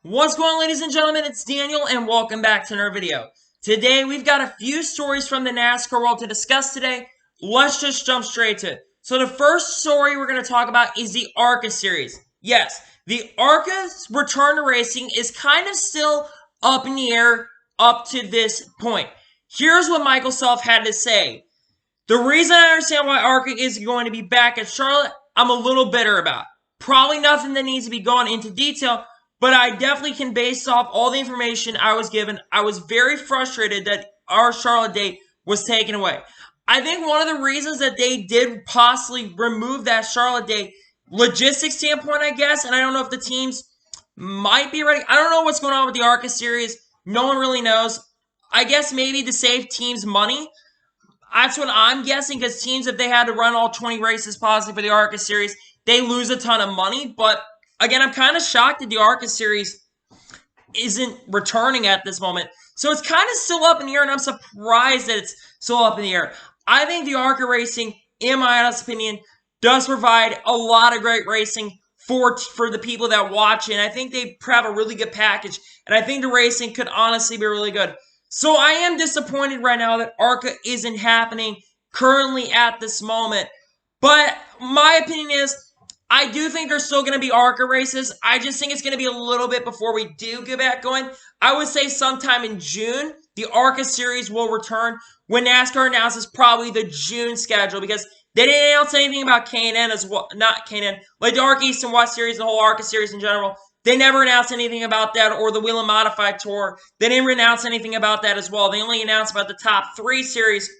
What's going on, ladies and gentlemen? It's Daniel, and welcome back to another video. Today, we've got a few stories from the NASCAR world to discuss today. Let's just jump straight to it. So the first story we're going to talk about is the ARCA Series. Yes, the ARCA's return to racing is kind of still up in the air up to this point. Here's what Michael Self had to say. The reason I understand why ARCA is going to be back at Charlotte, I'm a little bitter about. Probably nothing that needs to be gone into detail, but I definitely can base off all the information I was given. I was very frustrated that our Charlotte date was taken away. I think one of the reasons that they did possibly remove that Charlotte date, logistics standpoint, I guess, and I don't know if the teams might be ready. I don't know what's going on with the ARCA Series. No one really knows. I guess maybe to save teams money. That's what I'm guessing, because teams, if they had to run all 20 races possibly for the ARCA Series, they lose a ton of money. But again, I'm kind of shocked that the ARCA Series isn't returning at this moment. So it's kind of still up in the air, and I'm surprised that it's still up in the air. I think the ARCA racing, in my honest opinion, does provide a lot of great racing for the people that watch it. And I think they have a really good package, and I think the racing could honestly be really good. So I am disappointed right now that ARCA isn't happening currently at this moment. But my opinion is, I do think there's still going to be ARCA races. I just think it's going to be a little bit before we do get back going. I would say sometime in June, the ARCA Series will return when NASCAR announces probably the June schedule, because they didn't announce anything about K&N as well. Not K&N, like the ARCA East and West Series, the whole ARCA Series in general. They never announced anything about that, or the Wheel and Modified Tour. They didn't announce anything about that as well. They only announced about the top 3 series.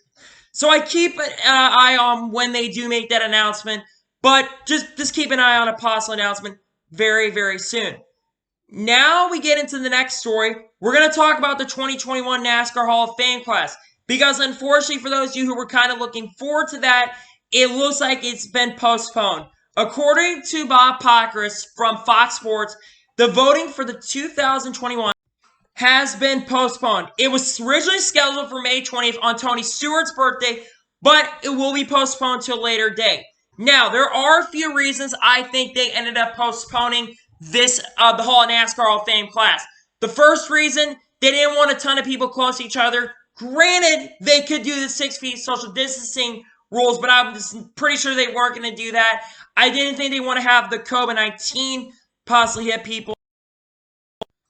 So I keep an eye on when they do make that announcement. But just keep an eye on a possible announcement very, very soon. Now we get into the next story. We're going to talk about the 2021 NASCAR Hall of Fame class. Because unfortunately, for those of you who were kind of looking forward to that, it looks like it's been postponed. According to Bob Pockrass from Fox Sports, the voting for the 2021 has been postponed. It was originally scheduled for May 20th on Tony Stewart's birthday, but it will be postponed to a later date. Now, there are a few reasons I think they ended up postponing this, the Hall of NASCAR Hall of Fame class. The first reason, they didn't want a ton of people close to each other. Granted, they could do the 6 feet social distancing rules, but I'm just pretty sure they weren't going to do that. I didn't think they want to have the COVID-19 possibly hit people.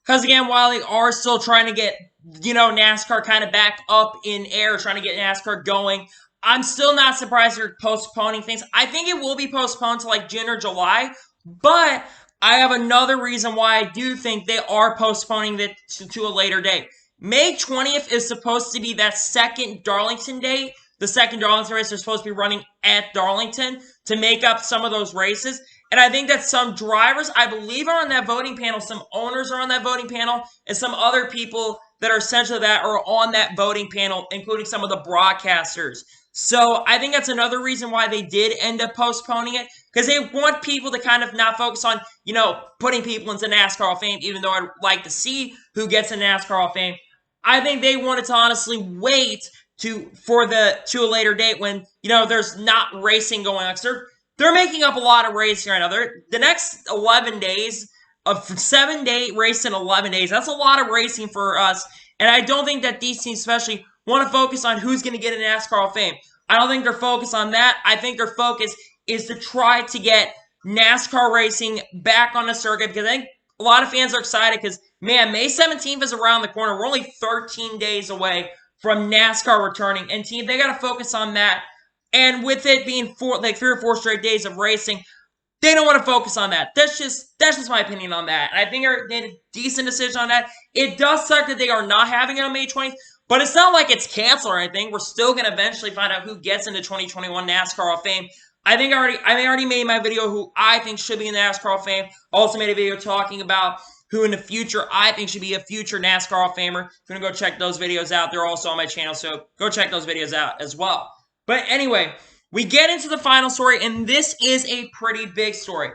Because again, while they are still trying to get, NASCAR kind of back up in air, trying to get NASCAR going, I'm still not surprised they're postponing things. I think it will be postponed to like June or July, but I have another reason why I do think they are postponing it to a later date. May 20th is supposed to be that second Darlington date. The second Darlington race, they're supposed to be running at Darlington to make up some of those races. And I think that some drivers, I believe, are on that voting panel. Some owners are on that voting panel, and some other people that are essentially that are on that voting panel, including some of the broadcasters. So I think that's another reason why they did end up postponing it, because they want people to kind of not focus on, putting people into NASCAR Hall of Fame, even though I'd like to see who gets in NASCAR Hall of Fame. I think they wanted to honestly wait to a later date when, there's not racing going on. They're making up a lot of racing right now. The next 11 days, of 7-day race in 11 days, that's a lot of racing for us. And I don't think that these teams especially want to focus on who's going to get in NASCAR Hall of Fame. I don't think they're focused on that. I think their focus is to try to get NASCAR racing back on the circuit, because I think a lot of fans are excited because, man, May 17th is around the corner. We're only 13 days away from NASCAR returning, and team, they got to focus on that. And with it being 3 or 4 straight days of racing, they don't want to focus on that. That's just my opinion on that. I think they made a decent decision on that. It does suck that they are not having it on May 20th, but it's not like it's canceled or anything. We're still going to eventually find out who gets into 2021 NASCAR Hall of Fame. I already made my video who I think should be in the NASCAR Hall of Fame. Also made a video talking about who in the future I think should be a future NASCAR Hall of Famer. If you're going to go check those videos out, they're also on my channel, so go check those videos out as well. But anyway, we get into the final story, and this is a pretty big story.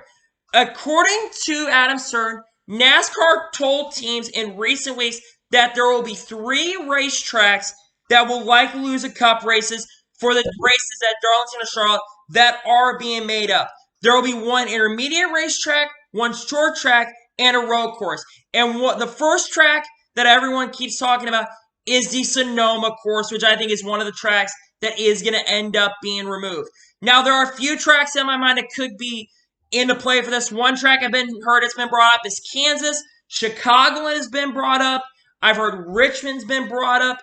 According to Adam Stern, NASCAR told teams in recent weeks that there will be 3 racetracks that will likely lose a cup races for the races at Darlington and Charlotte that are being made up. There will be 1 intermediate racetrack, 1 short track, and a road course. And what the first track that everyone keeps talking about is the Sonoma course, which I think is one of the tracks that is going to end up being removed. Now, there are a few tracks in my mind that could be into play for this. One track I've heard it's been brought up is Kansas. Chicagoland has been brought up. I've heard Richmond's been brought up.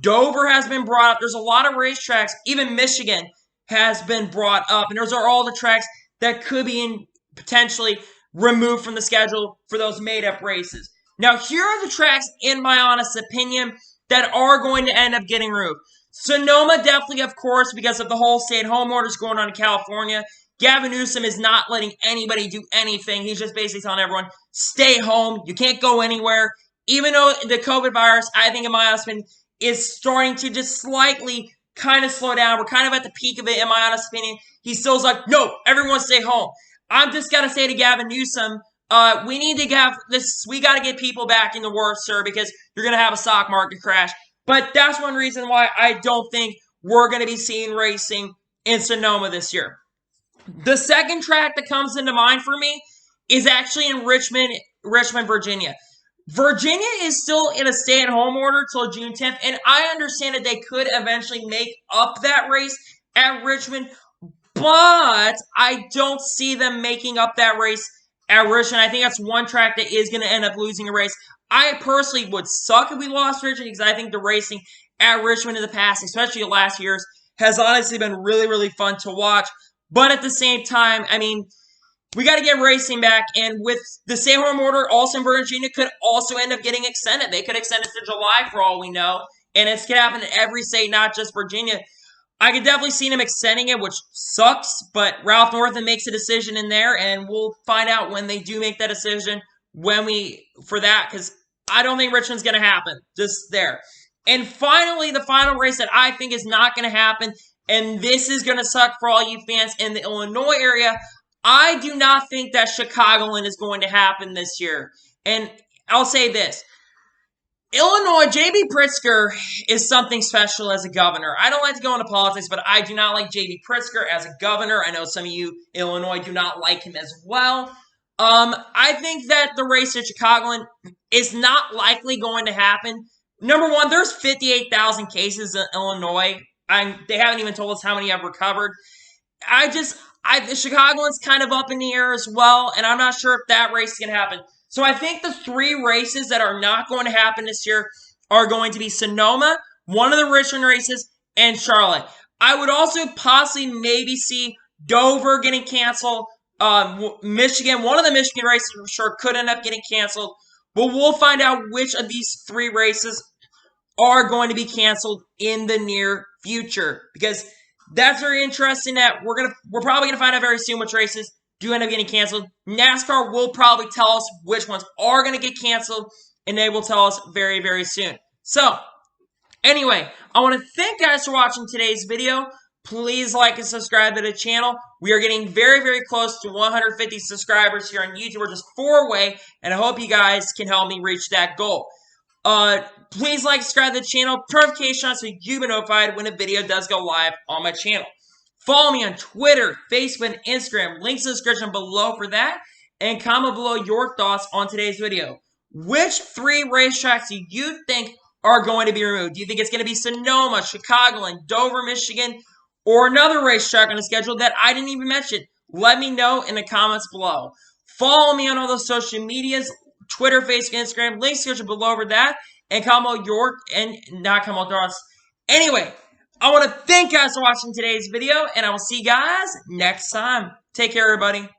Dover has been brought up. There's a lot of racetracks. Even Michigan has been brought up. And those are all the tracks that could be potentially removed from the schedule for those made-up races. Now, here are the tracks, in my honest opinion, that are going to end up getting removed. Sonoma, definitely, of course, because of the whole stay-at-home orders going on in California. Gavin Newsom is not letting anybody do anything. He's just basically telling everyone, stay home. You can't go anywhere. Even though the COVID virus, I think, in my opinion, is starting to just slightly kind of slow down. We're kind of at the peak of it, in my honest opinion. He still's like, no, everyone stay home. I'm just got to say to Gavin Newsom, we need to have this. We got to get people back in the work, sir, because you're going to have a stock market crash. But that's one reason why I don't think we're going to be seeing racing in Sonoma this year. The second track that comes into mind for me is actually in Richmond, Virginia. Virginia is still in a stay-at-home order till June 10th, and I understand that they could eventually make up that race at Richmond, but I don't see them making up that race at Richmond. I think that's one track that is going to end up losing a race. I personally would suck if we lost Richmond because I think the racing at Richmond in the past, especially the last years, has honestly been really, really fun to watch. But at the same time, I mean, we got to get racing back, and with the stay-at-home order, also in Virginia could also end up getting extended. They could extend it to July for all we know, and it's going to happen in every state, not just Virginia. I could definitely see them extending it, which sucks, but Ralph Northam makes a decision in there, and we'll find out when they do make that decision for that, because I don't think Richmond's going to happen. Just there. And finally, the final race that I think is not going to happen, and this is going to suck for all you fans in the Illinois area. I do not think that Chicagoland is going to happen this year. And I'll say this. Illinois, J.B. Pritzker is something special as a governor. I don't like to go into politics, but I do not like J.B. Pritzker as a governor. I know some of you in Illinois do not like him as well. I think that the race at Chicagoland is not likely going to happen. Number one, there's 58,000 cases in Illinois. They haven't even told us how many have recovered. Chicagoland's kind of up in the air as well, and I'm not sure if that race is going to happen. So I think the three races that are not going to happen this year are going to be Sonoma, one of the Richmond races, and Charlotte. I would also possibly maybe see Dover getting canceled. Michigan, one of the Michigan races for sure could end up getting canceled. But we'll find out which of these three races are going to be canceled in the near future, because that's very interesting that we're probably gonna find out very soon which races do end up getting canceled. NASCAR will probably tell us which ones are gonna get canceled, and they will tell us very, very soon. So, anyway, I want to thank you guys for watching today's video. Please like and subscribe to the channel. We are getting very, very close to 150 subscribers here on YouTube. We're just 4 away, and I hope you guys can help me reach that goal. Please like, subscribe to the channel, turn notifications on so you'll be notified when a video does go live on my channel. Follow me on Twitter, Facebook, and Instagram. Links in the description below for that. And comment below your thoughts on today's video. Which 3 racetracks do you think are going to be removed? Do you think it's going to be Sonoma, Chicagoland, Dover, Michigan, or another racetrack on the schedule that I didn't even mention? Let me know in the comments below. Follow me on all those social medias, Twitter, Facebook, Instagram. Links in the description below for that. And comment not comment thoughts. Anyway, I want to thank you guys for watching today's video, and I will see you guys next time. Take care, everybody.